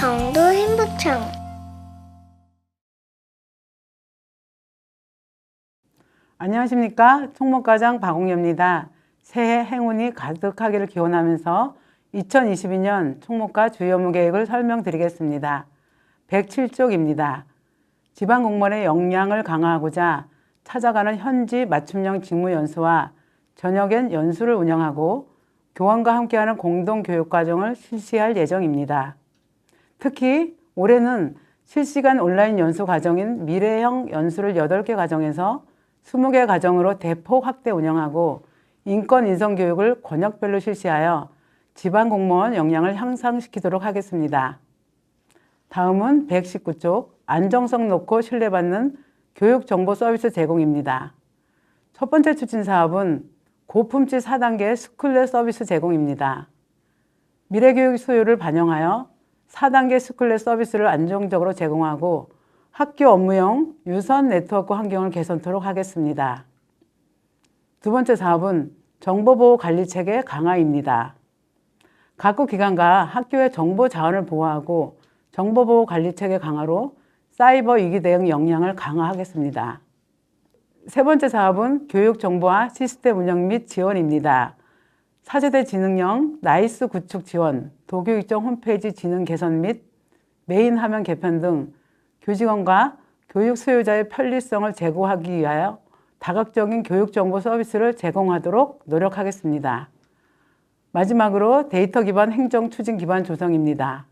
강원도 행복청. 안녕하십니까. 총무과장 박옥녀입니다. 새해 행운이 가득하기를 기원하면서 2022년 총무과 주요 업무 계획을 설명드리겠습니다. 107쪽입니다. 지방공무원의 역량을 강화하고자 찾아가는 현지 맞춤형 직무연수와 저녁엔 연수를 운영하고 교원과 함께하는 공동교육과정을 실시할 예정입니다. 특히 올해는 실시간 온라인 연수 과정인 미래형 연수를 8개 과정에서 20개 과정으로 대폭 확대 운영하고 인권 인성 교육을 권역별로 실시하여 지방 공무원 역량을 향상시키도록 하겠습니다. 다음은 119쪽 안정성 놓고 신뢰받는 교육 정보 서비스 제공입니다. 첫 번째 추진 사업은 고품질 4단계 스쿨렛 서비스 제공입니다. 미래교육 수요를 반영하여 4단계 스쿨렛 서비스를 안정적으로 제공하고 학교 업무용 유선 네트워크 환경을 개선토록 하겠습니다. 두 번째 사업은 정보보호 관리체계 강화입니다. 각국 기관과 학교의 정보 자원을 보호하고 정보보호 관리체계 강화로 사이버 위기 대응 역량을 강화하겠습니다. 세 번째 사업은 교육 정보화 시스템 운영 및 지원입니다. 차세대 지능형 나이스 구축 지원, 도교육청 홈페이지 지능 개선 및 메인 화면 개편 등 교직원과 교육 수요자의 편리성을 제고하기 위하여 다각적인 교육 정보 서비스를 제공하도록 노력하겠습니다. 마지막으로 데이터 기반 행정 추진 기반 조성입니다.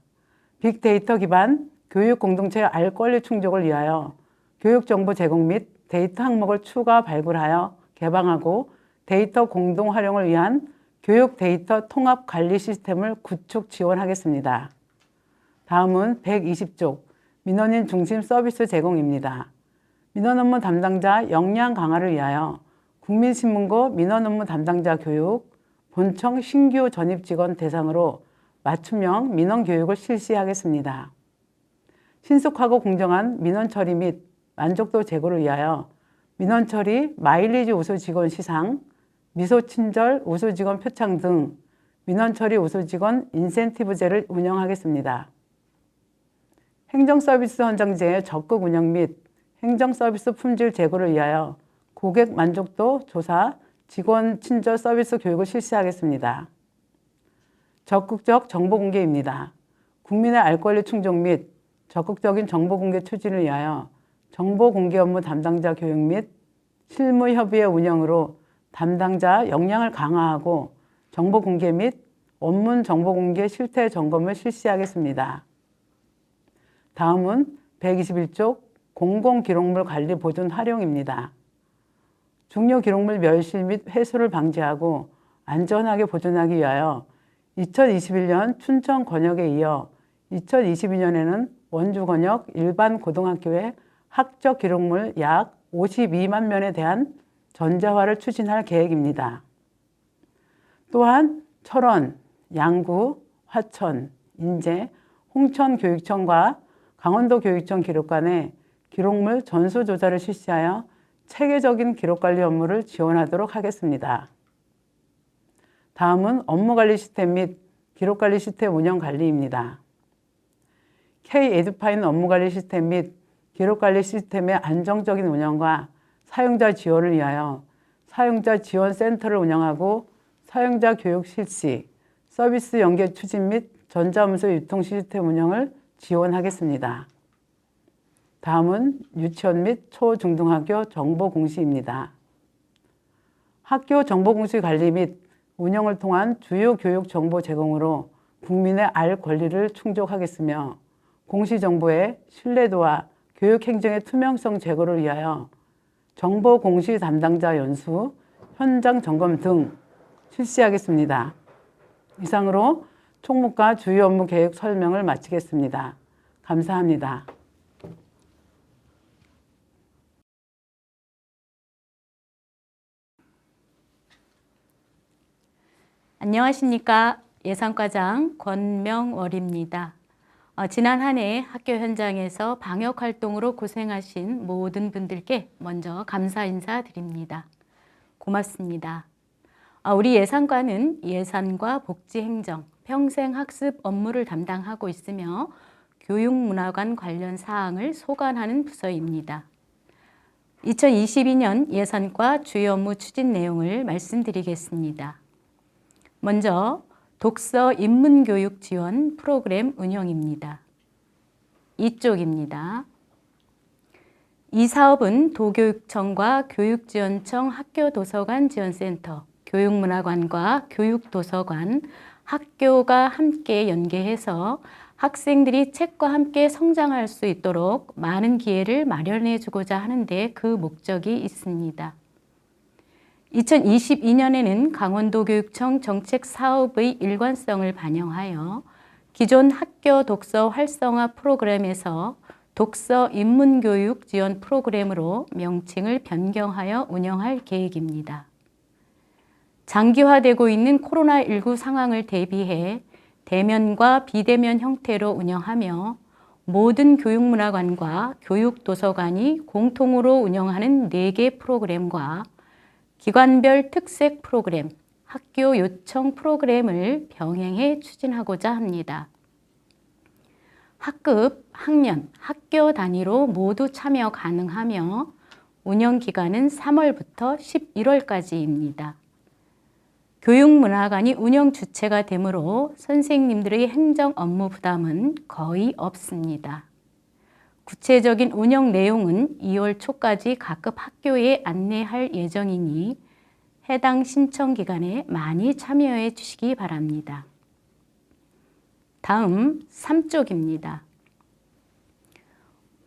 빅데이터 기반 교육 공동체 알 권리 충족을 위하여 교육 정보 제공 및 데이터 항목을 추가 발굴하여 개방하고 데이터 공동 활용을 위한 교육 데이터 통합 관리 시스템을 구축 지원하겠습니다. 다음은 120쪽 민원인 중심 서비스 제공입니다. 민원 업무 담당자 역량 강화를 위하여 국민신문고 민원 업무 담당자 교육, 본청 신규 전입 직원 대상으로 맞춤형 민원 교육을 실시하겠습니다. 신속하고 공정한 민원 처리 및 만족도 제고를 위하여 민원 처리 마일리지 우수 직원 시상, 미소 친절 우수 직원 표창 등 민원 처리 우수 직원 인센티브제를 운영하겠습니다. 행정 서비스 헌정제의 적극 운영 및 행정 서비스 품질 제고를 위하여 고객 만족도 조사, 직원 친절 서비스 교육을 실시하겠습니다. 적극적 정보 공개입니다. 국민의 알 권리 충족 및 적극적인 정보 공개 추진을 위하여 정보 공개 업무 담당자 교육 및 실무 협의회 운영으로 담당자 역량을 강화하고 정보 공개 및 원문 정보 공개 실태 점검을 실시하겠습니다. 다음은 121쪽 공공기록물 관리 보존 활용입니다. 중요 기록물 멸실 및 회수를 방지하고 안전하게 보존하기 위하여 2021년 춘천 권역에 이어 2022년에는 원주 권역 일반 고등학교의 학적 기록물 약 52만 면에 대한 전자화를 추진할 계획입니다. 또한 철원, 양구, 화천, 인제, 홍천교육청과 강원도교육청 기록관에 기록물 전수조사를 실시하여 체계적인 기록관리 업무를 지원하도록 하겠습니다. 다음은 업무관리 시스템 및 기록관리 시스템 운영 관리입니다. K-에듀파인 업무관리 시스템 및 기록관리 시스템의 안정적인 운영과 사용자 지원을 위하여 사용자 지원 센터를 운영하고 사용자 교육 실시, 서비스 연계 추진 및 전자문서 유통 시스템 운영을 지원하겠습니다. 다음은 유치원 및 초중등학교 정보공시입니다. 학교 정보공시 관리 및 운영을 통한 주요 교육 정보 제공으로 국민의 알 권리를 충족하겠으며 공시정보의 신뢰도와 교육행정의 투명성 제고를 위하여 정보공시 담당자 연수, 현장 점검 등 실시하겠습니다. 이상으로 총무과 주요 업무 계획 설명을 마치겠습니다. 감사합니다. 안녕하십니까. 예산과장 권명월입니다. 지난 한 해 학교 현장에서 방역 활동으로 고생하신 모든 분들께 먼저 감사 인사드립니다. 고맙습니다. 우리 예산과는 예산과 복지행정, 평생학습 업무를 담당하고 있으며 교육문화관 관련 사항을 소관하는 부서입니다. 2022년 예산과 주요 업무 추진 내용을 말씀드리겠습니다. 먼저 독서 인문교육 지원 프로그램 운영입니다. 이쪽입니다. 이 사업은 도교육청과 교육지원청 학교도서관 지원센터, 교육문화관과 교육도서관, 학교가 함께 연계해서 학생들이 책과 함께 성장할 수 있도록 많은 기회를 마련해 주고자 하는데 그 목적이 있습니다. 2022년에는 강원도교육청 정책사업의 일관성을 반영하여 기존 학교 독서 활성화 프로그램에서 독서 인문교육 지원 프로그램으로 명칭을 변경하여 운영할 계획입니다. 장기화되고 있는 코로나19 상황을 대비해 대면과 비대면 형태로 운영하며 모든 교육문화관과 교육도서관이 공통으로 운영하는 4개 프로그램과 기관별 특색 프로그램, 학교 요청 프로그램을 병행해 추진하고자 합니다. 학급, 학년, 학교 단위로 모두 참여 가능하며 운영 기간은 3월부터 11월까지입니다. 교육문화관이 운영 주체가 되므로 선생님들의 행정 업무 부담은 거의 없습니다. 구체적인 운영 내용은 2월 초까지 각급 학교에 안내할 예정이니 해당 신청 기간에 많이 참여해 주시기 바랍니다. 다음 3쪽입니다.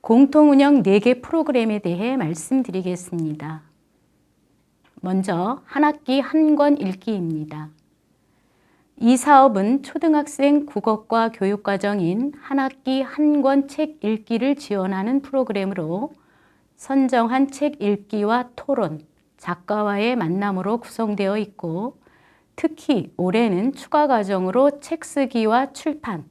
공통운영 4개 프로그램에 대해 말씀드리겠습니다. 먼저 한 학기 한 권 읽기입니다. 이 사업은 초등학생 국어과 교육과정인 한 학기 한 권 책 읽기를 지원하는 프로그램으로 선정한 책 읽기와 토론, 작가와의 만남으로 구성되어 있고 특히 올해는 추가 과정으로 책 쓰기와 출판,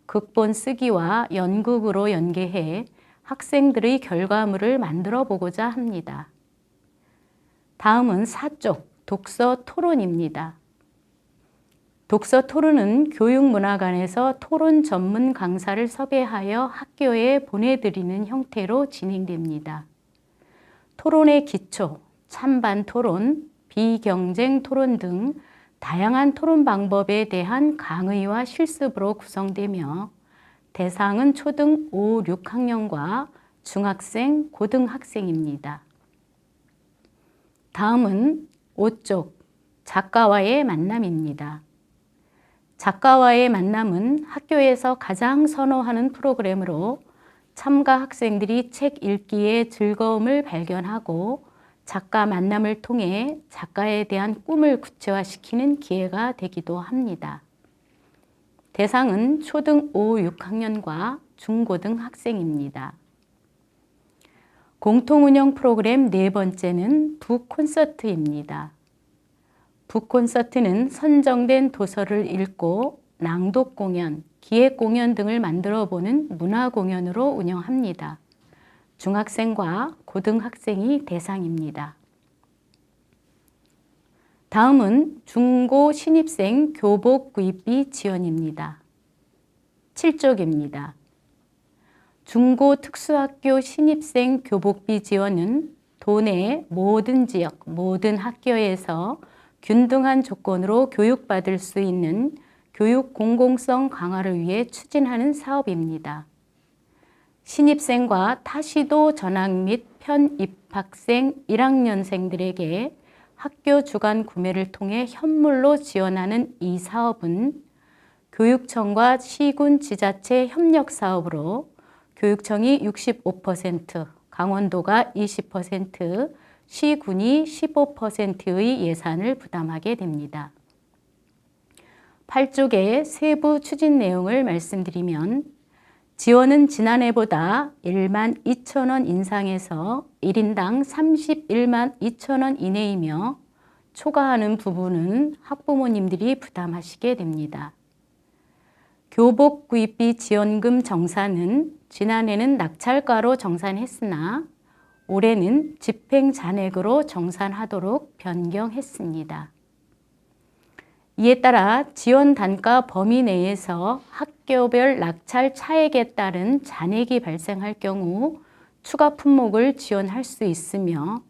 극본 쓰기와 연극으로 연계해 학생들의 결과물을 만들어 보고자 합니다. 다음은 4쪽 독서 토론입니다. 독서 토론은 교육문화관에서 토론 전문 강사를 섭외하여 학교에 보내드리는 형태로 진행됩니다. 토론의 기초, 찬반 토론, 비경쟁 토론 등 다양한 토론 방법에 대한 강의와 실습으로 구성되며 대상은 초등 5, 6학년과 중학생, 고등학생입니다. 다음은 5쪽 작가와의 만남입니다. 작가와의 만남은 학교에서 가장 선호하는 프로그램으로 참가 학생들이 책 읽기의 즐거움을 발견하고 작가 만남을 통해 작가에 대한 꿈을 구체화시키는 기회가 되기도 합니다. 대상은 초등 5, 6학년과 중고등 학생입니다. 공통운영 프로그램 4번째는 북콘서트입니다. 북콘서트는 선정된 도서를 읽고 낭독 공연, 기획 공연 등을 만들어 보는 문화 공연으로 운영합니다. 중학생과 고등학생이 대상입니다. 다음은 중고 신입생 교복 구입비 지원입니다. 7쪽입니다. 중고 특수학교 신입생 교복비 지원은 도내 모든 지역, 모든 학교에서 균등한 조건으로 교육받을 수 있는 교육 공공성 강화를 위해 추진하는 사업입니다. 신입생과 타시도 전학 및 편입학생 1학년생들에게 학교 주간 구매를 통해 현물로 지원하는 이 사업은 교육청과 시군 지자체 협력 사업으로 교육청이 65%, 강원도가 20%, 시군이 15%의 예산을 부담하게 됩니다. 8쪽의 세부 추진 내용을 말씀드리면 지원은 지난해보다 1만 2천 원 인상해서 1인당 31만 2천 원 이내이며 초과하는 부분은 학부모님들이 부담하시게 됩니다. 교복 구입비 지원금 정산은 지난해는 낙찰가로 정산했으나 올해는 집행 잔액으로 정산하도록 변경했습니다. 이에 따라 지원 단가 범위 내에서 학교별 낙찰 차액에 따른 잔액이 발생할 경우 추가 품목을 지원할 수 있으며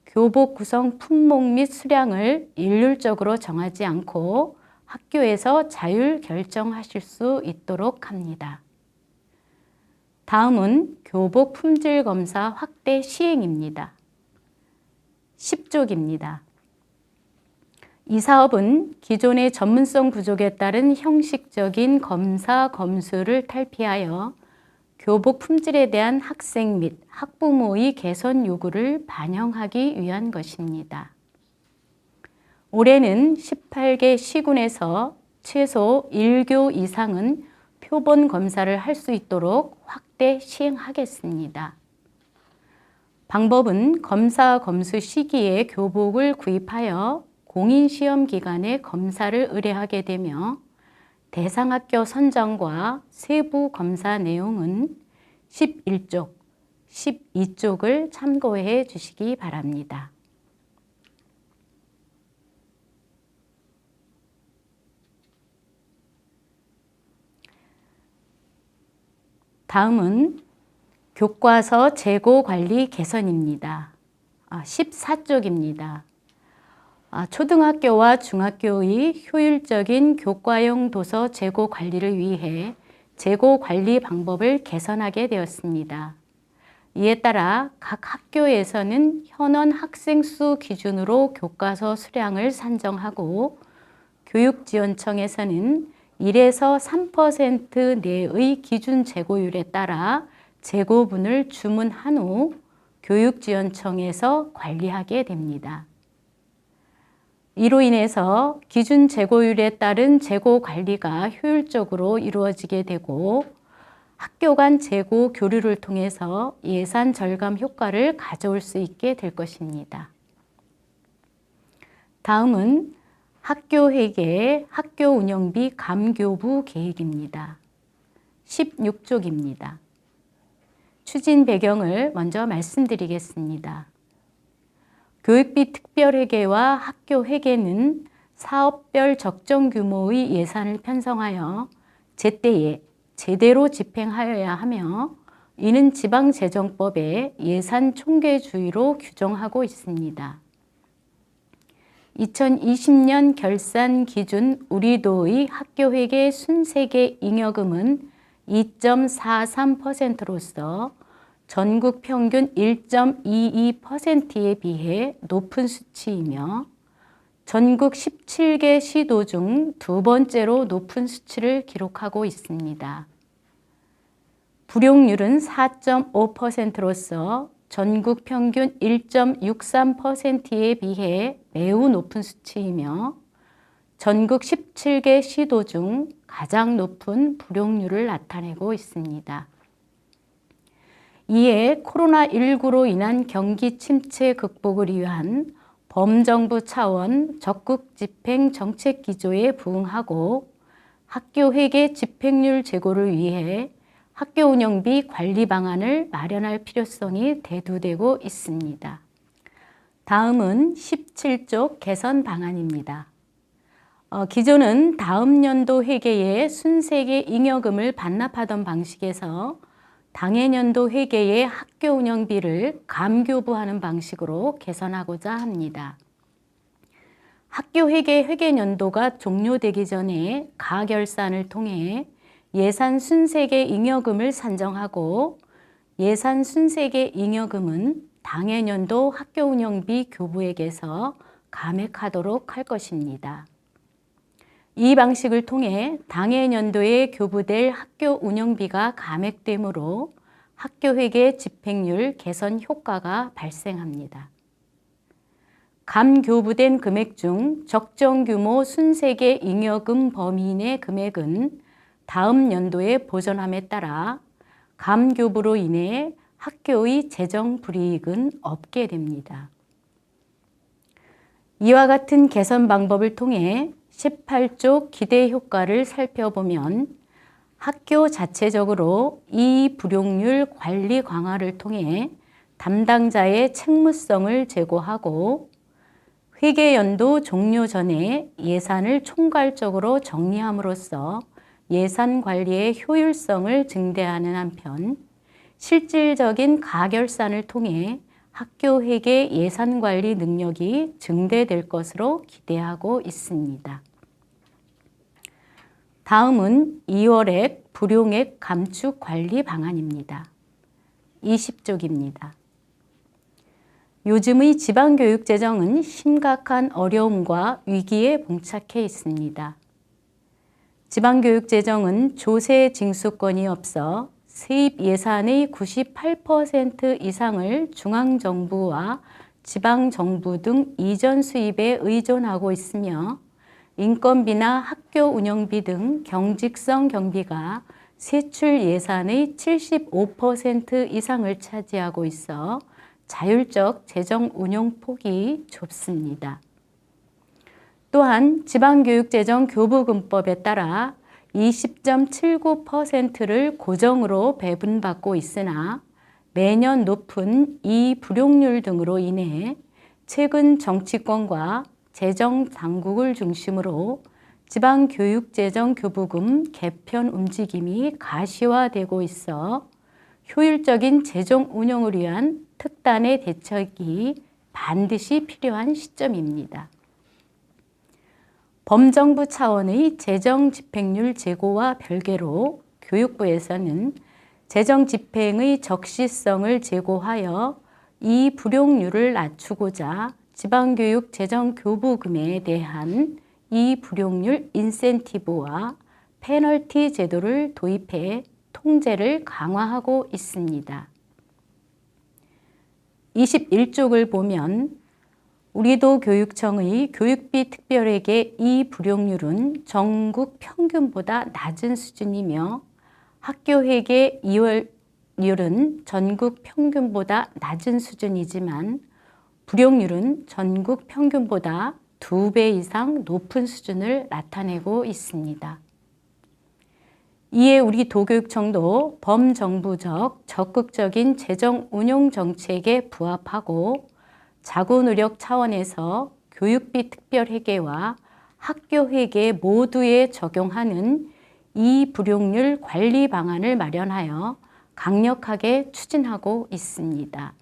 교복 구성 품목 및 수량을 일률적으로 정하지 않고 학교에서 자율 결정하실 수 있도록 합니다. 다음은 교복 품질 검사 확대 시행입니다. 10쪽입니다. 이 사업은 기존의 전문성 부족에 따른 형식적인 검사 검수를 탈피하여 교복 품질에 대한 학생 및 학부모의 개선 요구를 반영하기 위한 것입니다. 올해는 18개 시군에서 최소 1교 이상은 표본 검사를 할 수 있도록 확대 시행하겠습니다. 방법은 검사 검수 시기에 교복을 구입하여 공인시험 기간에 검사를 의뢰하게 되며 대상 학교 선정과 세부 검사 내용은 11쪽, 12쪽을 참고해 주시기 바랍니다. 다음은 교과서 재고 관리 개선입니다. 14쪽입니다. 초등학교와 중학교의 효율적인 교과용 도서 재고 관리를 위해 재고 관리 방법을 개선하게 되었습니다. 이에 따라 각 학교에서는 현원 학생 수 기준으로 교과서 수량을 산정하고 교육지원청에서는 1에서 3% 내의 기준 재고율에 따라 재고분을 주문한 후 교육지원청에서 관리하게 됩니다. 이로 인해서 기준 재고율에 따른 재고 관리가 효율적으로 이루어지게 되고 학교 간 재고 교류를 통해서 예산 절감 효과를 가져올 수 있게 될 것입니다. 다음은 학교 회계, 학교 운영비 감교부 계획입니다. 16쪽입니다. 추진 배경을 먼저 말씀드리겠습니다. 교육비 특별회계와 학교 회계는 사업별 적정 규모의 예산을 편성하여 제때에 제대로 집행하여야 하며 이는 지방재정법의 예산 총계주의로 규정하고 있습니다. 2020년 결산 기준 우리도의 학교회계 순세계 잉여금은 2.43%로서 전국 평균 1.22%에 비해 높은 수치이며 전국 17개 시도 중 두 번째로 높은 수치를 기록하고 있습니다. 불용률은 4.5%로서 전국 평균 1.63%에 비해 매우 높은 수치이며 전국 17개 시도 중 가장 높은 불용률을 나타내고 있습니다. 이에 코로나19로 인한 경기 침체 극복을 위한 범정부 차원 적극 집행 정책 기조에 부응하고 학교 회계 집행률 제고를 위해 학교 운영비 관리 방안을 마련할 필요성이 대두되고 있습니다. 다음은 17쪽 개선 방안입니다. 기존은 다음 연도 회계에 순세계 잉여금을 반납하던 방식에서 당해년도 회계의 학교 운영비를 감교부하는 방식으로 개선하고자 합니다. 학교 회계 회계년도가 종료되기 전에 가결산을 통해 예산 순세계 잉여금을 산정하고 예산 순세계 잉여금은 당해년도 학교 운영비 교부에게서 감액하도록 할 것입니다. 이 방식을 통해 당해년도에 교부될 학교 운영비가 감액되므로 학교회계 집행률 개선 효과가 발생합니다. 감교부된 금액 중 적정 규모 순세계 잉여금 범위 내 금액은 다음 연도에 보전함에 따라 감교부로 인해 학교의 재정 불이익은 없게 됩니다. 이와 같은 개선 방법을 통해 18쪽 기대 효과를 살펴보면 학교 자체적으로 이 불용률 관리 강화를 통해 담당자의 책무성을 제고하고 회계연도 종료 전에 예산을 총괄적으로 정리함으로써 예산 관리의 효율성을 증대하는 한편 실질적인 가결산을 통해 학교 회계 예산 관리 능력이 증대될 것으로 기대하고 있습니다. 다음은 2월액 불용액 감축 관리 방안입니다. 20쪽입니다. 요즘의 지방교육 재정은 심각한 어려움과 위기에 봉착해 있습니다. 지방교육 재정은 조세 징수권이 없어 세입 예산의 98% 이상을 중앙정부와 지방정부 등 이전 수입에 의존하고 있으며 인건비나 학교 운영비 등 경직성 경비가 세출 예산의 75% 이상을 차지하고 있어 자율적 재정 운용 폭이 좁습니다. 또한 지방교육재정 교부금법에 따라 20.79%를 고정으로 배분받고 있으나 매년 높은 이 불용률 등으로 인해 최근 정치권과 재정 당국을 중심으로 지방교육재정 교부금 개편 움직임이 가시화되고 있어 효율적인 재정 운영을 위한 특단의 대책이 반드시 필요한 시점입니다. 범정부 차원의 재정 집행률 제고와 별개로 교육부에서는 재정 집행의 적시성을 제고하여 이 불용률을 낮추고자 지방교육 재정 교부금에 대한 이 불용률 인센티브와 페널티 제도를 도입해 통제를 강화하고 있습니다. 21쪽을 보면 우리도 교육청의 교육비 특별액의 이 불용률은 전국 평균보다 낮은 수준이며 학교회계 이월률은 전국 평균보다 낮은 수준이지만 불용률은 전국 평균보다 2배 이상 높은 수준을 나타내고 있습니다. 이에 우리 도교육청도 범정부적 적극적인 재정 운용 정책에 부합하고 자구노력 차원에서 교육비 특별회계와 학교회계 모두에 적용하는 이 불용률 관리 방안을 마련하여 강력하게 추진하고 있습니다.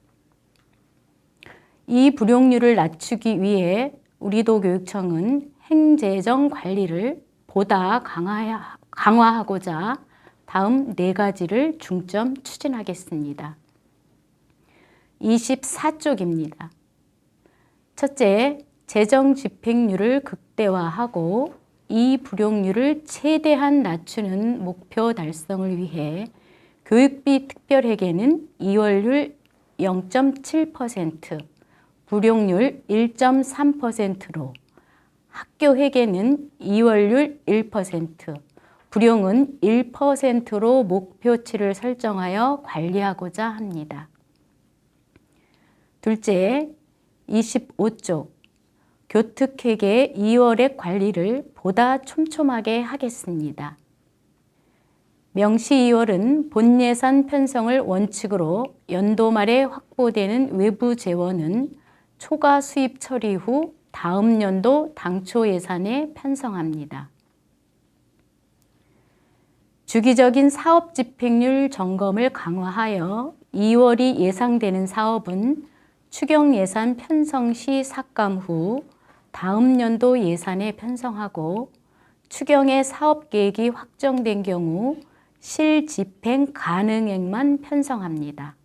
이 불용률을 낮추기 위해 우리 도교육청은 행재정 관리를 보다 강화하고자 다음 4가지를 중점 추진하겠습니다. 24쪽입니다. 첫째, 재정 집행률을 극대화하고 이 불용률을 최대한 낮추는 목표 달성을 위해 교육비 특별회계는 이월률 0.7%, 불용률 1.3%로 학교회계는 이월률 1%, 불용은 1%로 목표치를 설정하여 관리하고자 합니다. 둘째, 25쪽 교특회계 2월액 관리를 보다 촘촘하게 하겠습니다. 명시 2월은 본예산 편성을 원칙으로 연도 말에 확보되는 외부 재원은 초과 수입 처리 후 다음 연도 당초 예산에 편성합니다. 주기적인 사업 집행률 점검을 강화하여 2월이 예상되는 사업은 추경 예산 편성 시 삭감 후 다음 연도 예산에 편성하고 추경의 사업 계획이 확정된 경우 실집행 가능액만 편성합니다.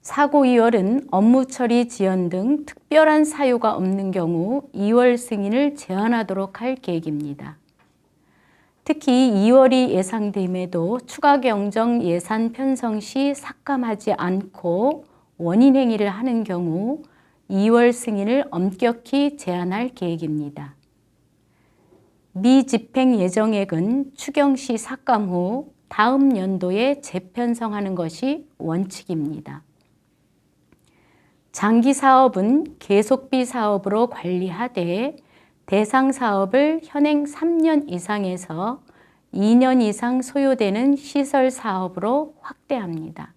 사고 2월은 업무 처리 지연 등 특별한 사유가 없는 경우 2월 승인을 제한하도록 할 계획입니다. 특히 2월이 예상됨에도 추가 경정 예산 편성 시 삭감하지 않고 원인 행위를 하는 경우 2월 승인을 엄격히 제한할 계획입니다. 미집행 예정액은 추경 시 삭감 후 다음 연도에 재편성하는 것이 원칙입니다. 장기 사업은 계속비 사업으로 관리하되 대상 사업을 현행 3년 이상에서 2년 이상 소요되는 시설 사업으로 확대합니다.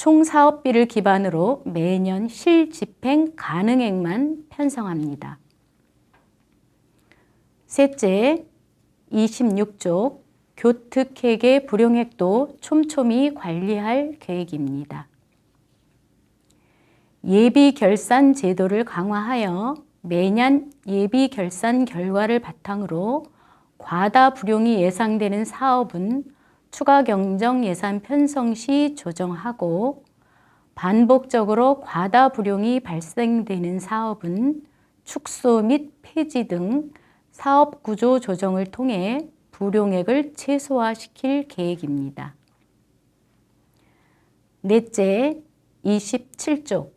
총 사업비를 기반으로 매년 실집행 가능액만 편성합니다. 셋째, 26쪽 교특회계 불용액도 촘촘히 관리할 계획입니다. 예비결산 제도를 강화하여 매년 예비결산 결과를 바탕으로 과다 불용이 예상되는 사업은 추가 경정 예산 편성 시 조정하고 반복적으로 과다 불용이 발생되는 사업은 축소 및 폐지 등 사업 구조 조정을 통해 불용액을 최소화시킬 계획입니다. 넷째, 27쪽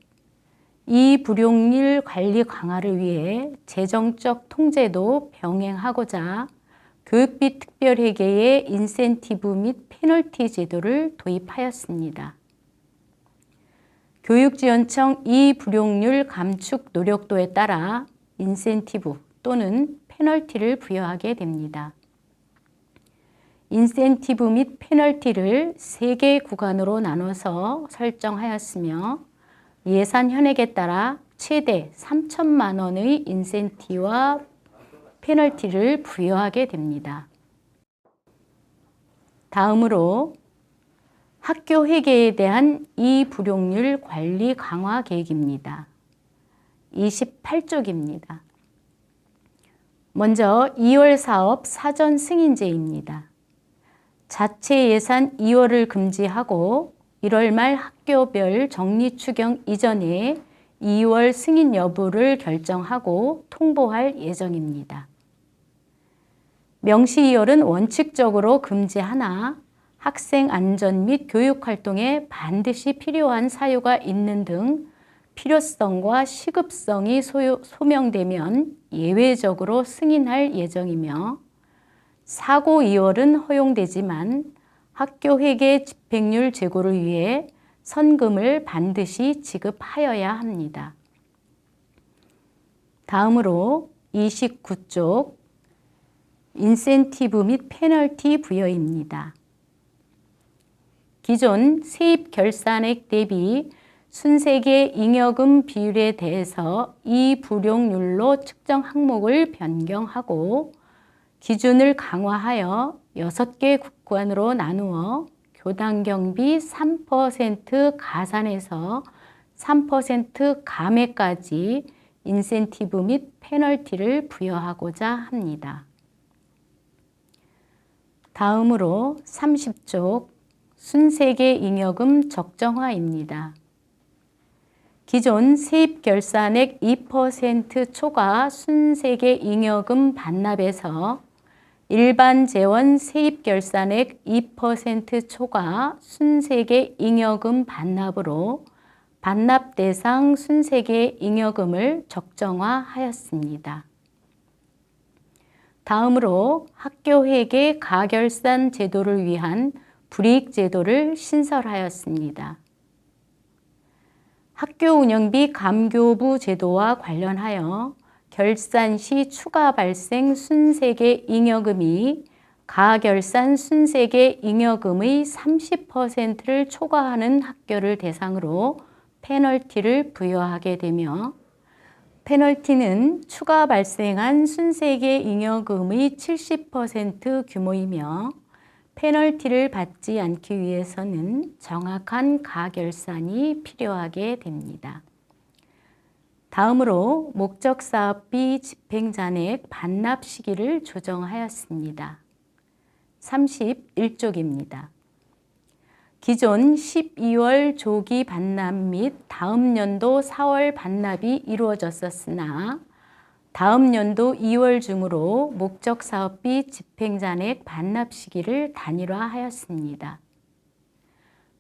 이 불용률 관리 강화를 위해 재정적 통제도 병행하고자 교육비 특별회계의 인센티브 및 페널티 제도를 도입하였습니다. 교육지원청 이 불용률 감축 노력도에 따라 인센티브 또는 페널티를 부여하게 됩니다. 인센티브 및 페널티를 3개 구간으로 나눠서 설정하였으며 예산 현액에 따라 최대 3천만 원의 인센티브와 페널티를 부여하게 됩니다. 다음으로 학교 회계에 대한 이 불용률 관리 강화 계획입니다. 28쪽입니다. 먼저 2월 사업 사전 승인제입니다. 자체 예산 2월을 금지하고 1월 말 학교별 정리 추경 이전에 2월 승인 여부를 결정하고 통보할 예정입니다. 명시 2월은 원칙적으로 금지하나 학생 안전 및 교육 활동에 반드시 필요한 사유가 있는 등 필요성과 시급성이 소명되면 예외적으로 승인할 예정이며 사고 2월은 허용되지만 학교 회계 집행률 제고를 위해 선금을 반드시 지급하여야 합니다. 다음으로 29쪽 인센티브 및 페널티 부여입니다. 기존 세입 결산액 대비 순세계 잉여금 비율에 대해서 이 불용률로 측정 항목을 변경하고 기준을 강화하여 6개 구간으로 나누어 교당 경비 3% 가산에서 3% 감액까지 인센티브 및 페널티를 부여하고자 합니다. 다음으로 30쪽 순세계 잉여금 적정화입니다. 기존 세입 결산액 2% 초과 순세계 잉여금 반납에서 일반 재원 세입 결산액 2% 초과 순세계 잉여금 반납으로 반납 대상 순세계 잉여금을 적정화하였습니다. 다음으로 학교 회계 가결산 제도를 위한 불이익 제도를 신설하였습니다. 학교 운영비 감교부 제도와 관련하여 결산 시 추가 발생 순세계 잉여금이 가결산 순세계 잉여금의 30%를 초과하는 학교를 대상으로 페널티를 부여하게 되며 페널티는 추가 발생한 순세계 잉여금의 70% 규모이며 페널티를 받지 않기 위해서는 정확한 가결산이 필요하게 됩니다. 다음으로 목적사업비 집행잔액 반납 시기를 조정하였습니다. 31쪽입니다. 기존 12월 조기 반납 및 다음 연도 4월 반납이 이루어졌었으나 다음 연도 2월 중으로 목적사업비 집행잔액 반납 시기를 단일화하였습니다.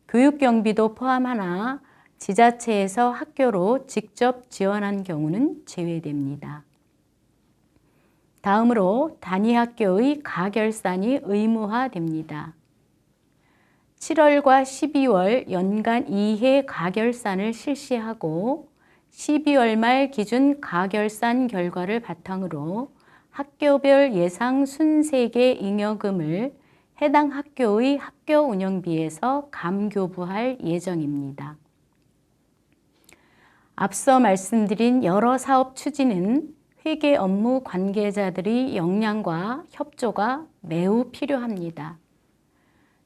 교육경비도 포함하나 지자체에서 학교로 직접 지원한 경우는 제외됩니다. 다음으로 단위학교의 가결산이 의무화됩니다. 7월과 12월 연간 2회 가결산을 실시하고 12월 말 기준 가결산 결과를 바탕으로 학교별 예상 순세계 잉여금을 해당 학교의 학교 운영비에서 감교부할 예정입니다. 앞서 말씀드린 여러 사업 추진은 회계 업무 관계자들의 역량과 협조가 매우 필요합니다.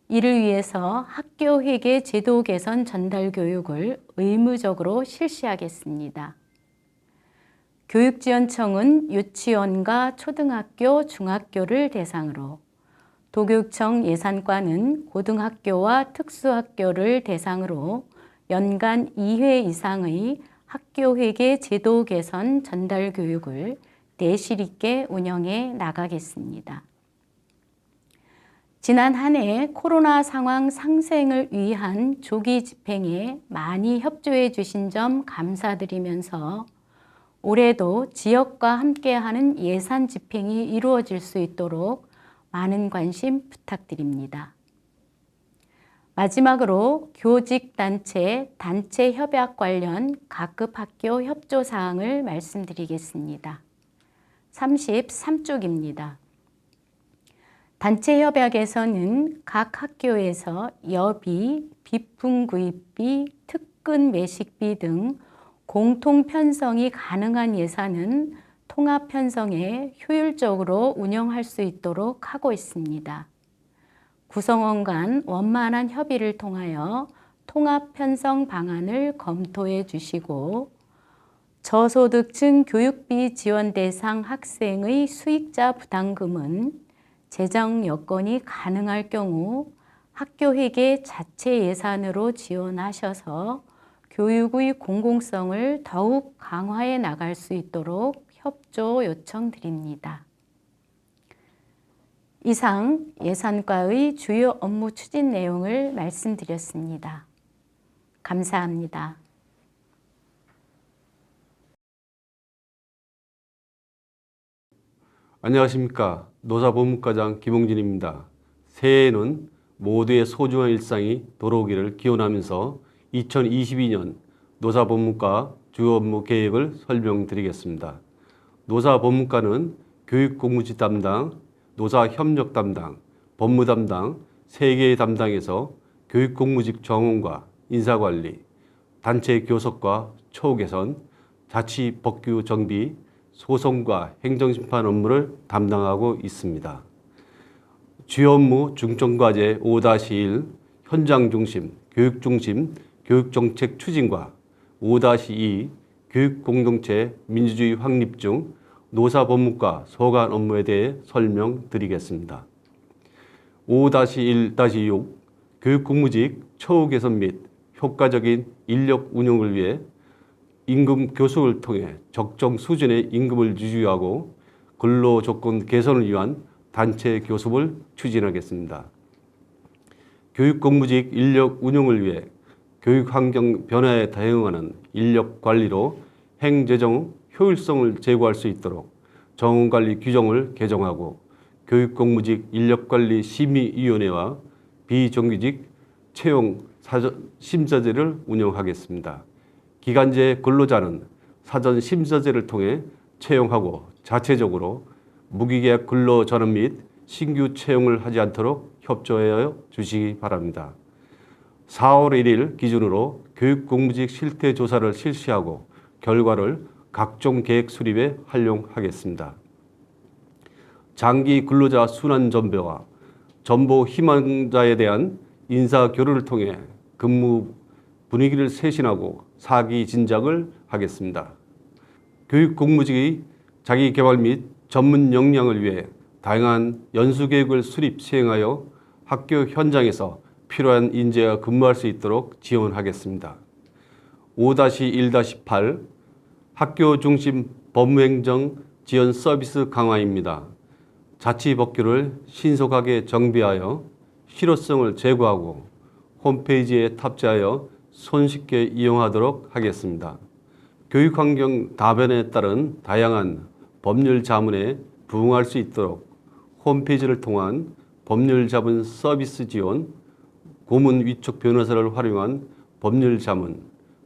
이를 위해서 학교 회계 제도 개선 전달 교육을 의무적으로 실시하겠습니다. 교육지원청은 유치원과 초등학교, 중학교를 대상으로, 도교육청 예산과는 고등학교와 특수학교를 대상으로 연간 2회 이상의 학교 회계 제도 개선 전달 교육을 내실 있게 운영해 나가겠습니다. 지난 한 해 코로나 상황 상생을 위한 조기 집행에 많이 협조해 주신 점 감사드리면서 올해도 지역과 함께하는 예산 집행이 이루어질 수 있도록 많은 관심 부탁드립니다. 마지막으로 교직단체, 단체 협약 관련 각급 학교 협조 사항을 말씀드리겠습니다. 33쪽입니다. 단체 협약에서는 각 학교에서 여비, 비품구입비, 특근 매식비 등 공통 편성이 가능한 예산은 통합 편성에 효율적으로 운영할 수 있도록 하고 있습니다. 구성원 간 원만한 협의를 통하여 통합 편성 방안을 검토해 주시고 저소득층 교육비 지원 대상 학생의 수익자 부담금은 재정 여건이 가능할 경우 학교 회계 자체 예산으로 지원하셔서 교육의 공공성을 더욱 강화해 나갈 수 있도록 협조 요청드립니다. 이상 예산과의 주요 업무 추진 내용을 말씀드렸습니다. 감사합니다. 안녕하십니까. 노사본부과장 김홍진입니다. 새해에는 모두의 소중한 일상이 돌아오기를 기원하면서 2022년 노사본부과 주요 업무 계획을 설명드리겠습니다. 노사본부과는 교육공무지 담당, 노사협력 담당, 법무 담당 3개의 담당에서 교육공무직 정원과 인사관리, 단체 교섭과 처우 개선, 자치 법규 정비, 소송과 행정심판 업무를 담당하고 있습니다. 주요 업무 중점과제 5-1 현장중심, 교육중심, 교육정책 추진과 5-2 교육공동체 민주주의 확립 중 노사법무과 소관 업무에 대해 설명드리겠습니다. 5-1-6 교육공무직 처우 개선 및 효과적인 인력 운용을 위해 임금 교섭을 통해 적정 수준의 임금을 유지하고 근로조건 개선을 위한 단체 교섭을 추진하겠습니다. 교육공무직 인력 운용을 위해 교육환경 변화에 대응하는 인력 관리로 행재정 효율성을 제고할 수 있도록 정원관리 규정을 개정하고 교육공무직 인력관리 심의위원회와 비정규직 채용 심사제를 운영하겠습니다. 기간제 근로자는 사전 심사제를 통해 채용하고 자체적으로 무기계약 근로 전환 및 신규 채용을 하지 않도록 협조해 주시기 바랍니다. 4월 1일 기준으로 교육공무직 실태조사를 실시하고 결과를 각종 계획 수립에 활용하겠습니다. 장기 근로자 순환 전배와 전보 희망자에 대한 인사교류를 통해 근무 분위기를 쇄신하고 사기 진작을 하겠습니다. 교육공무직의 자기개발 및 전문 역량을 위해 다양한 연수계획을 수립 시행하여 학교 현장에서 필요한 인재가 근무할 수 있도록 지원하겠습니다. 5-1-8 학교 중심 법무행정 지원 서비스 강화입니다. 자치법규를 신속하게 정비하여 실효성을 제고하고 홈페이지에 탑재하여 손쉽게 이용하도록 하겠습니다. 교육환경 다변에 따른 다양한 법률 자문에 부응할 수 있도록 홈페이지를 통한 법률 자문 서비스 지원, 고문 위촉 변호사를 활용한 법률 자문,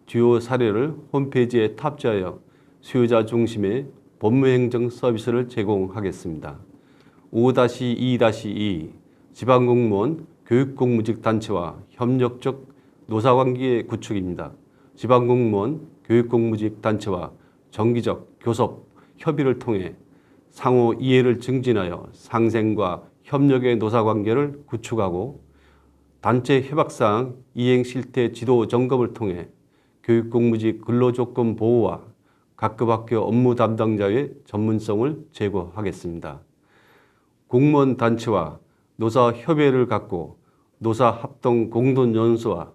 주요 사례를 홈페이지에 탑재하여 수요자 중심의 법무행정 서비스를 제공하겠습니다. 5-2-2 지방공무원, 교육공무직단체와 협력적 노사관계 구축입니다. 지방공무원, 교육공무직단체와 정기적 교섭, 협의를 통해 상호 이해를 증진하여 상생과 협력의 노사관계를 구축하고 단체 협약사항 이행 실태 지도 점검을 통해 교육공무직 근로조건 보호와 각급 학교 업무 담당자의 전문성을 제고하겠습니다. 공무원 단체와 노사 협의회를 갖고 노사 합동 공동 연수와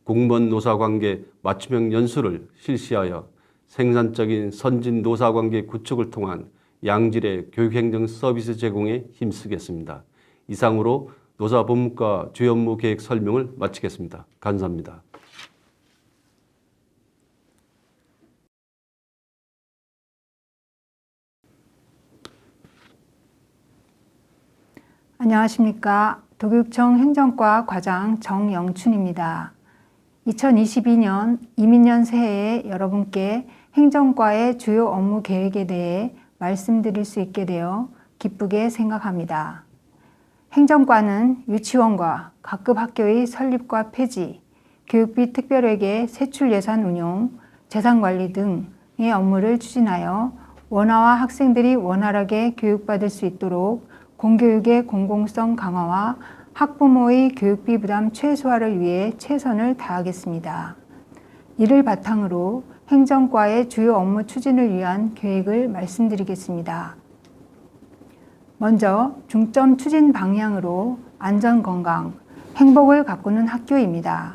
공무원 노사 관계 맞춤형 연수를 실시하여 생산적인 선진 노사 관계 구축을 통한 양질의 교육행정 서비스 제공에 힘쓰겠습니다. 이상으로 노사법무과 주요 업무 계획 설명을 마치겠습니다. 감사합니다. 안녕하십니까. 도교육청 행정과 과장 정영춘입니다. 2022년 이민년 새해에 여러분께 행정과의 주요 업무 계획에 대해 말씀드릴 수 있게 되어 기쁘게 생각합니다. 행정과는 유치원과 각급 학교의 설립과 폐지, 교육비 특별회계 세출 예산 운용, 재산관리 등의 업무를 추진하여 원화와 학생들이 원활하게 교육받을 수 있도록 공교육의 공공성 강화와 학부모의 교육비 부담 최소화를 위해 최선을 다하겠습니다. 이를 바탕으로 행정과의 주요 업무 추진을 위한 계획을 말씀드리겠습니다. 먼저 중점 추진 방향으로 안전, 건강, 행복을 가꾸는 학교입니다.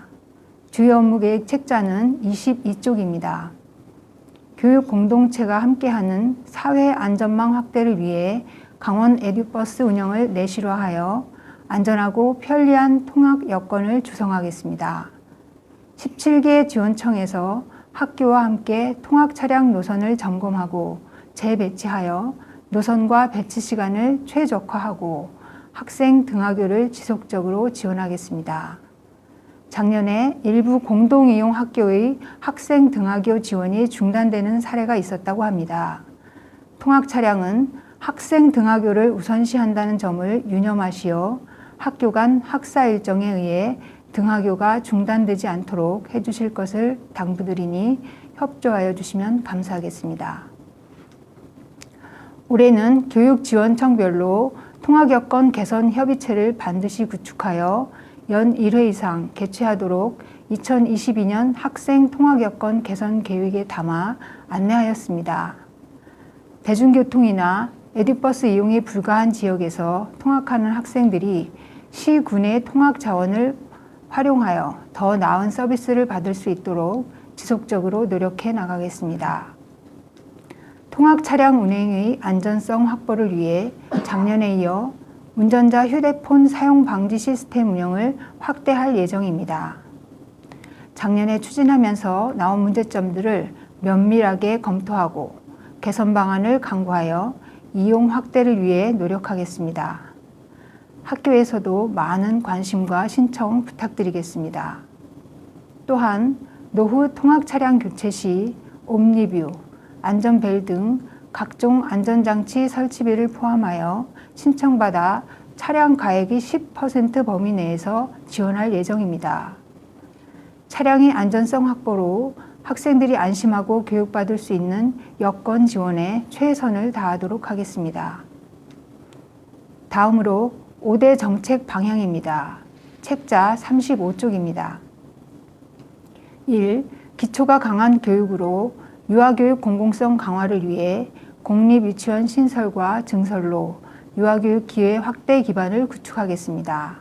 주요 업무 계획 책자는 22쪽입니다. 교육 공동체가 함께하는 사회 안전망 확대를 위해 강원 에듀버스 운영을 내실화하여 안전하고 편리한 통학 여건을 조성하겠습니다. 17개 지원청에서 학교와 함께 통학 차량 노선을 점검하고 재배치하여 노선과 배치 시간을 최적화하고 학생 등하교를 지속적으로 지원하겠습니다. 작년에 일부 공동이용 학교의 학생 등하교 지원이 중단되는 사례가 있었다고 합니다. 통학 차량은 학생 등하교를 우선시한다는 점을 유념하시어 학교 간 학사 일정에 의해 등하교가 중단되지 않도록 해주실 것을 당부드리니 협조하여 주시면 감사하겠습니다. 올해는 교육지원청별로 통학여건 개선 협의체를 반드시 구축하여 연 1회 이상 개최하도록 2022년 학생 통학여건 개선 계획에 담아 안내하였습니다. 대중교통이나 에듀버스 이용이 불가한 지역에서 통학하는 학생들이 시군의 통학 자원을 활용하여 더 나은 서비스를 받을 수 있도록 지속적으로 노력해 나가겠습니다. 통학 차량 운행의 안전성 확보를 위해 작년에 이어 운전자 휴대폰 사용 방지 시스템 운영을 확대할 예정입니다. 작년에 추진하면서 나온 문제점들을 면밀하게 검토하고 개선 방안을 강구하여 이용 확대를 위해 노력하겠습니다. 학교에서도 많은 관심과 신청 부탁드리겠습니다. 또한 노후 통학 차량 교체 시 옴니뷰, 안전벨 등 각종 안전장치 설치비를 포함하여 신청받아 차량 가액이 10% 범위 내에서 지원할 예정입니다. 차량의 안전성 확보로 학생들이 안심하고 교육받을 수 있는 여건 지원에 최선을 다하도록 하겠습니다. 다음으로 5대 정책 방향입니다. 책자 35쪽입니다. 1. 기초가 강한 교육으로 유아교육 공공성 강화를 위해 공립유치원 신설과 증설로 유아교육 기회 확대 기반을 구축하겠습니다.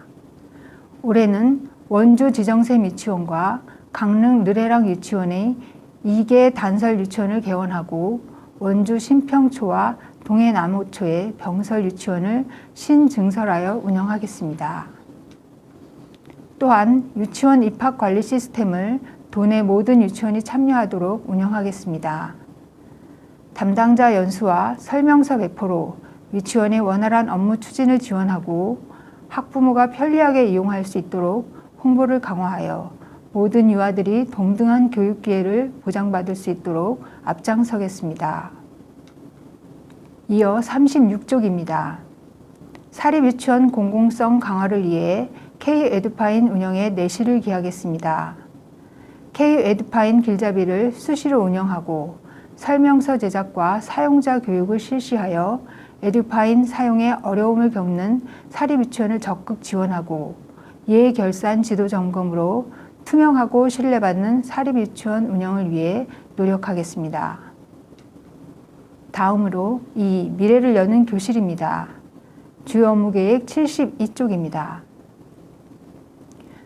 올해는 원주 지정샘 유치원과 강릉 느래랑 유치원의 2개 단설 유치원을 개원하고 원주 신평초와 동해 남호초의 병설 유치원을 신증설하여 운영하겠습니다. 또한 유치원 입학 관리 시스템을 도내 모든 유치원이 참여하도록 운영하겠습니다. 담당자 연수와 설명서 배포로 유치원의 원활한 업무 추진을 지원하고 학부모가 편리하게 이용할 수 있도록 홍보를 강화하여 모든 유아들이 동등한 교육 기회를 보장받을 수 있도록 앞장서겠습니다. 이어 36쪽입니다. 사립유치원 공공성 강화를 위해 K-에듀파인 운영에 내실을 기하겠습니다. K-에듀파인 길잡이를 수시로 운영하고 설명서 제작과 사용자 교육을 실시하여 에듀파인 사용에 어려움을 겪는 사립유치원을 적극 지원하고 예결산 지도 점검으로 투명하고 신뢰받는 사립유치원 운영을 위해 노력하겠습니다. 다음으로 이 미래를 여는 교실입니다. 주요 업무 계획 72쪽입니다.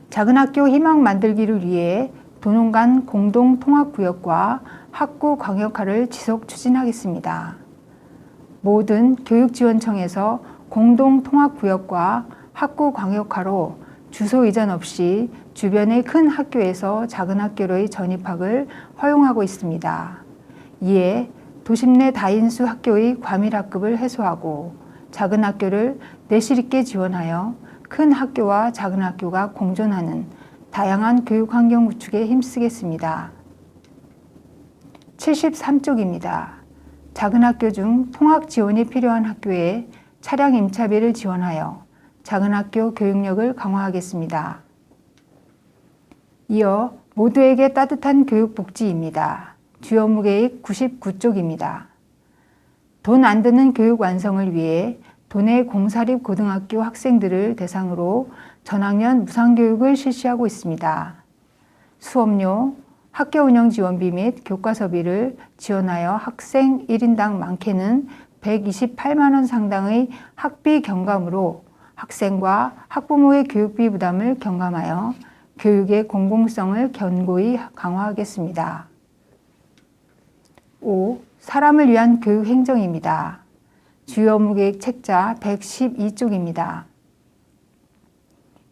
작은 학교 희망 만들기를 위해 도농 간 공동 통합구역과 학구 광역화를 지속 추진하겠습니다. 모든 교육지원청에서 공동 통합구역과 학구 광역화로 주소 이전 없이 주변의 큰 학교에서 작은 학교로의 전입학을 허용하고 있습니다. 이에 도심 내 다인수 학교의 과밀학급을 해소하고 작은 학교를 내실 있게 지원하여 큰 학교와 작은 학교가 공존하는 다양한 교육 환경 구축에 힘쓰겠습니다. 73쪽입니다. 작은 학교 중 통학 지원이 필요한 학교에 차량 임차비를 지원하여 작은 학교 교육력을 강화하겠습니다. 이어 모두에게 따뜻한 교육 복지입니다. 주요 업무 계획 99쪽입니다. 돈 안 드는 교육 완성을 위해 도내 공사립 고등학교 학생들을 대상으로 전학년 무상교육을 실시하고 있습니다. 수업료, 학교 운영 지원비 및 교과서비를 지원하여 학생 1인당 많게는 128만 원 상당의 학비 경감으로 학생과 학부모의 교육비 부담을 경감하여 교육의 공공성을 견고히 강화하겠습니다. 5. 사람을 위한 교육 행정입니다. 주요 업무 계획 책자 112쪽입니다.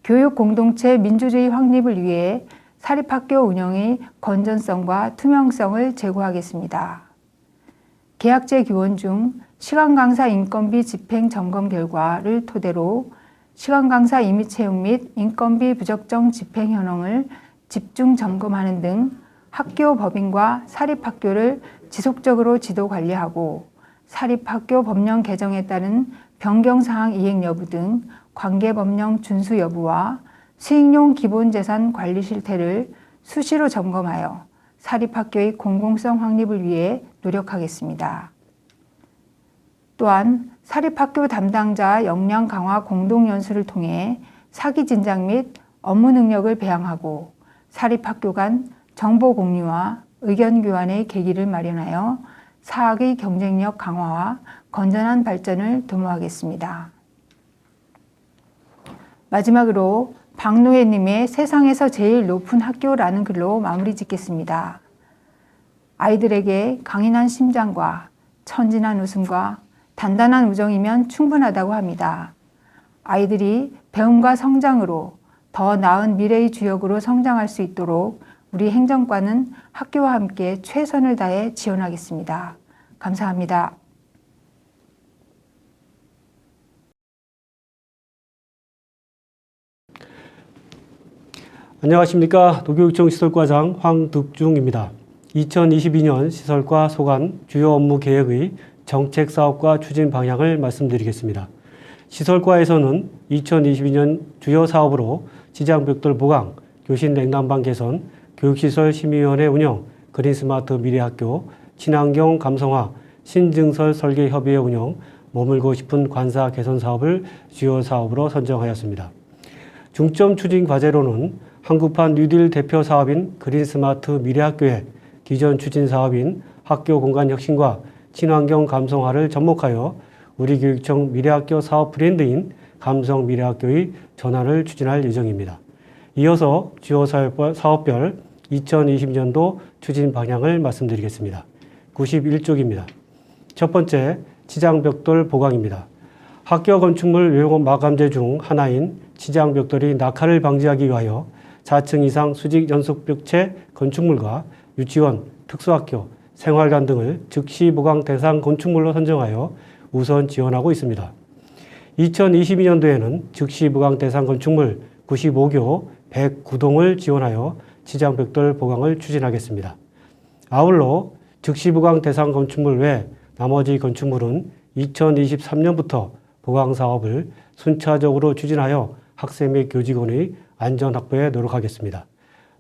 교육 공동체 민주주의 확립을 위해 사립학교 운영의 건전성과 투명성을 제고하겠습니다. 계약제 교원 중 시간강사 인건비 집행 점검 결과를 토대로 시간강사 임의 채용 및 인건비 부적정 집행 현황을 집중 점검하는 등 학교 법인과 사립학교를 지속적으로 지도 관리하고 사립학교 법령 개정에 따른 변경사항 이행 여부 등 관계법령 준수 여부와 수익용 기본재산 관리 실태를 수시로 점검하여 사립학교의 공공성 확립을 위해 노력하겠습니다. 또한 사립학교 담당자 역량 강화 공동연수를 통해 사기 진작 및 업무 능력을 배양하고 사립학교 간 정보 공유와 의견 교환의 계기를 마련하여 사학의 경쟁력 강화와 건전한 발전을 도모하겠습니다. 마지막으로 박노혜님의 세상에서 제일 높은 학교라는 글로 마무리 짓겠습니다. 아이들에게 강인한 심장과 천진한 웃음과 단단한 우정이면 충분하다고 합니다. 아이들이 배움과 성장으로 더 나은 미래의 주역으로 성장할 수 있도록 우리 행정과는 학교와 함께 최선을 다해 지원하겠습니다. 감사합니다. 안녕하십니까. 도교육청 시설과장 황득중입니다. 2022년 시설과 소관 주요 업무 계획의 정책 사업과 추진 방향을 말씀드리겠습니다. 시설과에서는 2022년 주요 사업으로 지장벽돌 보강, 교실 냉난방 개선, 교육시설 심의위원회 운영, 그린스마트 미래학교, 친환경 감성화, 신증설 설계 협의회 운영, 머물고 싶은 관사 개선 사업을 주요 사업으로 선정하였습니다. 중점 추진 과제로는 한국판 뉴딜 대표 사업인 그린스마트 미래학교의 기존 추진 사업인 학교 공간 혁신과 친환경 감성화를 접목하여 우리 교육청 미래학교 사업 브랜드인 감성 미래학교의 전환을 추진할 예정입니다. 이어서 주요 사업별 2020년도 추진 방향을 말씀드리겠습니다. 91쪽입니다. 첫 번째, 치장벽돌 보강입니다. 학교 건축물 외형 마감재 중 하나인 치장벽돌이 낙하를 방지하기 위하여 4층 이상 수직 연속벽체 건축물과 유치원, 특수학교, 생활관 등을 즉시 보강 대상 건축물로 선정하여 우선 지원하고 있습니다. 2022년도에는 즉시 보강 대상 건축물 95교 109동을 지원하여 치장벽돌 보강을 추진하겠습니다. 아울러 즉시 보강 대상 건축물 외 나머지 건축물은 2023년부터 보강 사업을 순차적으로 추진하여 학생 및 교직원의 안전 확보에 노력하겠습니다.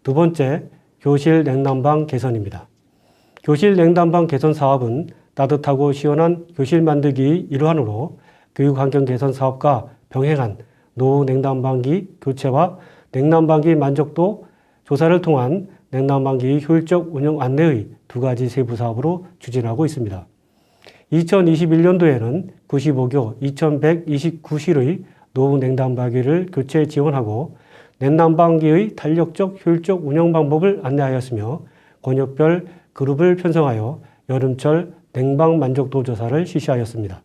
두 번째, 교실 냉난방 개선입니다. 교실 냉난방 개선 사업은 따뜻하고 시원한 교실 만들기의 일환으로 교육환경 개선 사업과 병행한 노후 냉난방기 교체와 냉난방기 만족도 조사를 통한 냉난방기의 효율적 운영 안내의 두 가지 세부 사업으로 추진하고 있습니다. 2021년도에는 95교 2129실의 노후 냉난방기를 교체 지원하고 냉난방기의 탄력적 효율적 운영 방법을 안내하였으며 권역별 그룹을 편성하여 여름철 냉방 만족도 조사를 실시하였습니다.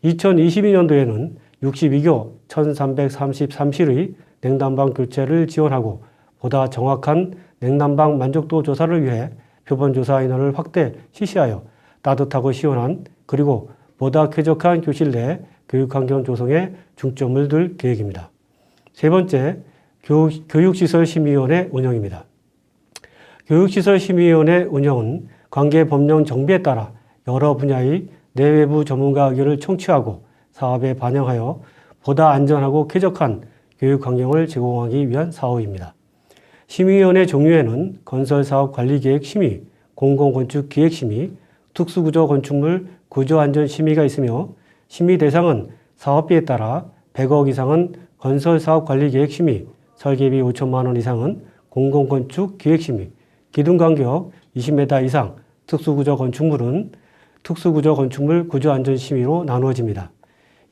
2022년도에는 62교 1333실의 냉난방 교체를 지원하고 보다 정확한 냉난방 만족도 조사를 위해 표본 조사 인원을 확대 실시하여 따뜻하고 시원한 그리고 보다 쾌적한 교실 내 교육환경 조성에 중점을 둘 계획입니다. 세 번째, 교육시설심의위원회 운영입니다. 교육시설심의위원회 운영은 관계 법령 정비에 따라 여러 분야의 내외부 전문가 의견을 청취하고 사업에 반영하여 보다 안전하고 쾌적한 교육환경을 제공하기 위한 사업입니다. 심의위원회 종류에는 건설사업관리계획심의, 공공건축기획심의, 특수구조 건축물 구조안전심의가 있으며 심의 대상은 사업비에 따라 100억 이상은 건설사업관리계획심의, 설계비 5천만 원 이상은 공공건축기획심의, 기둥간격 20m 이상 특수구조 건축물은 특수구조건축물 구조안전심의로 나누어집니다.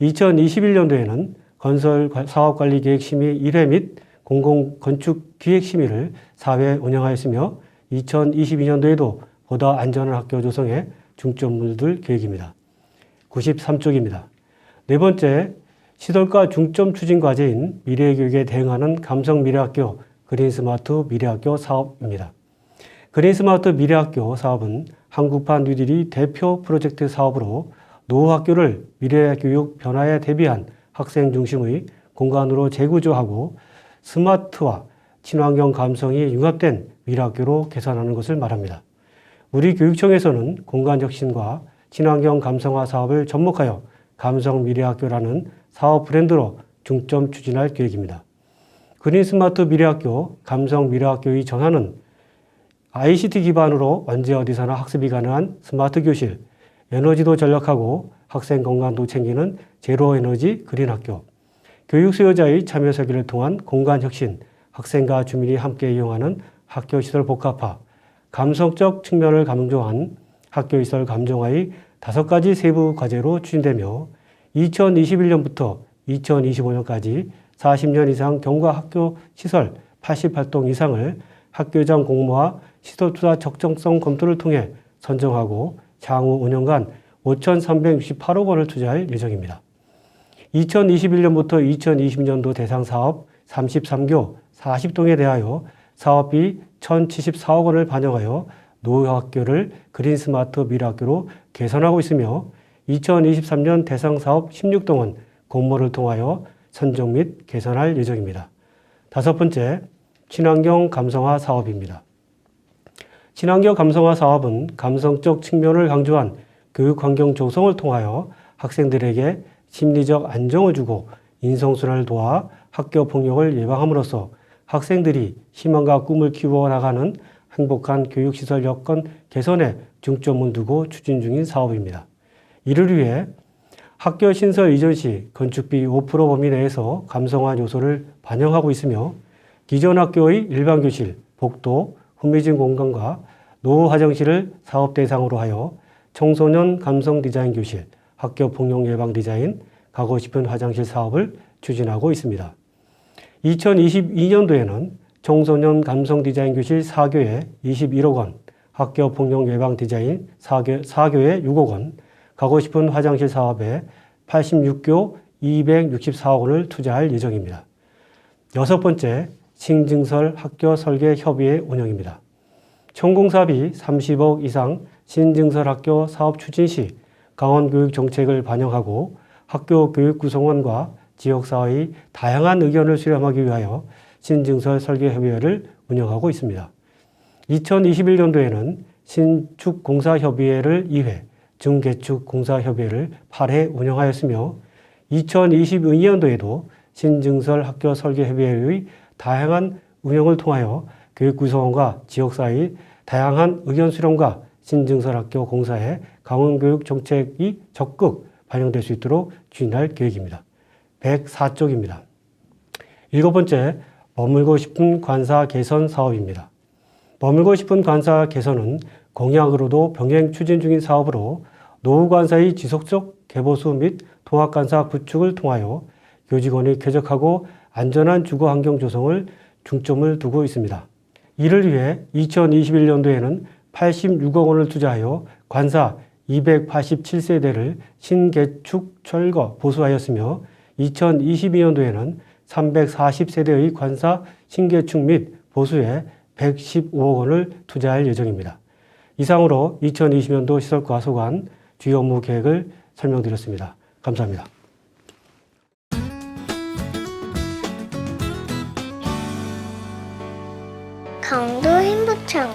2021년도에는 건설사업관리계획심의 1회 및 공공건축기획심의를 4회 운영하였으며 2022년도에도 보다 안전한 학교 조성에 중점을 둘 계획입니다. 93쪽입니다. 네 번째, 시설과 중점 추진 과제인 미래교육에 대응하는 감성미래학교 그린스마트 미래학교 사업입니다. 그린스마트 미래학교 사업은 한국판 뉴딜이 대표 프로젝트 사업으로 노후 학교를 미래교육 변화에 대비한 학생 중심의 공간으로 재구조하고 스마트와 친환경 감성이 융합된 미래학교로 개선하는 것을 말합니다. 우리 교육청에서는 공간혁신과 친환경 감성화 사업을 접목하여 감성미래학교라는 사업 브랜드로 중점 추진할 계획입니다. 그린스마트 미래학교, 감성미래학교의 전환은 ICT 기반으로 언제 어디서나 학습이 가능한 스마트 교실, 에너지도 절약하고 학생 건강도 챙기는 제로 에너지 그린 학교, 교육 수요자의 참여 설계를 통한 공간 혁신, 학생과 주민이 함께 이용하는 학교 시설 복합화, 감성적 측면을 강조한 학교 시설 감정화의 5가지 세부 과제로 추진되며 2021년부터 2025년까지 40년 이상 경과 학교 시설 88동 이상을 학교장 공모와 시설투자 적정성 검토를 통해 선정하고 향후 5년간 5,368억 원을 투자할 예정입니다. 2021년부터 2020년도 대상 사업 33교 40동에 대하여 사업비 1,074억 원을 반영하여 노후 학교를 그린스마트 미래학교로 개선하고 있으며 2023년 대상 사업 16동은 공모를 통하여 선정 및 개선할 예정입니다. 다섯 번째, 친환경 감성화 사업입니다. 친환경 감성화 사업은 감성적 측면을 강조한 교육환경 조성을 통하여 학생들에게 심리적 안정을 주고 인성순환을 도와 학교 폭력을 예방함으로써 학생들이 희망과 꿈을 키워나가는 행복한 교육시설 여건 개선에 중점을 두고 추진 중인 사업입니다. 이를 위해 학교 신설 이전 시 건축비 5% 범위 내에서 감성화 요소를 반영하고 있으며 기존 학교의 일반 교실, 복도, 후미진 공간과 노후 화장실을 사업 대상으로 하여 청소년 감성 디자인 교실, 학교 폭력 예방 디자인, 가고 싶은 화장실 사업을 추진하고 있습니다. 2022년도에는 청소년 감성 디자인 교실 4교에 21억 원, 학교 폭력 예방 디자인 4교에 6억 원, 가고 싶은 화장실 사업에 86교 264억 원을 투자할 예정입니다. 여섯 번째, 신증설 학교 설계 협의회 운영입니다. 총공사비 30억 이상 신증설 학교 사업 추진 시 강원교육 정책을 반영하고 학교 교육 구성원과 지역사회의 다양한 의견을 수렴하기 위하여 신증설 설계협의회를 운영하고 있습니다. 2021년도에는 신축공사협의회를 2회, 중개축공사협의회를 8회 운영하였으며 2022년도에도 신증설 학교 설계협의회의 다양한 운영을 통하여 교육구성원과 지역사회의 다양한 의견 수렴과 신증설 학교 공사의 강원교육 정책이 적극 반영될 수 있도록 추진할 계획입니다. 104쪽입니다. 7번째, 머물고 싶은 관사 개선 사업입니다. 머물고 싶은 관사 개선은 공약으로도 병행 추진 중인 사업으로 노후 관사의 지속적 개보수 및 통합 관사 구축을 통하여 교직원의 쾌적하고 안전한 주거 환경 조성을 중점을 두고 있습니다. 이를 위해 2021년도에는 86억 원을 투자하여 관사 287세대를 신개축 철거 보수하였으며 2022년도에는 340세대의 관사 신개축 및 보수에 115억 원을 투자할 예정입니다. 이상으로 2020년도 시설과 소관 주요 업무 계획을 설명드렸습니다. 감사합니다. 강도 행복청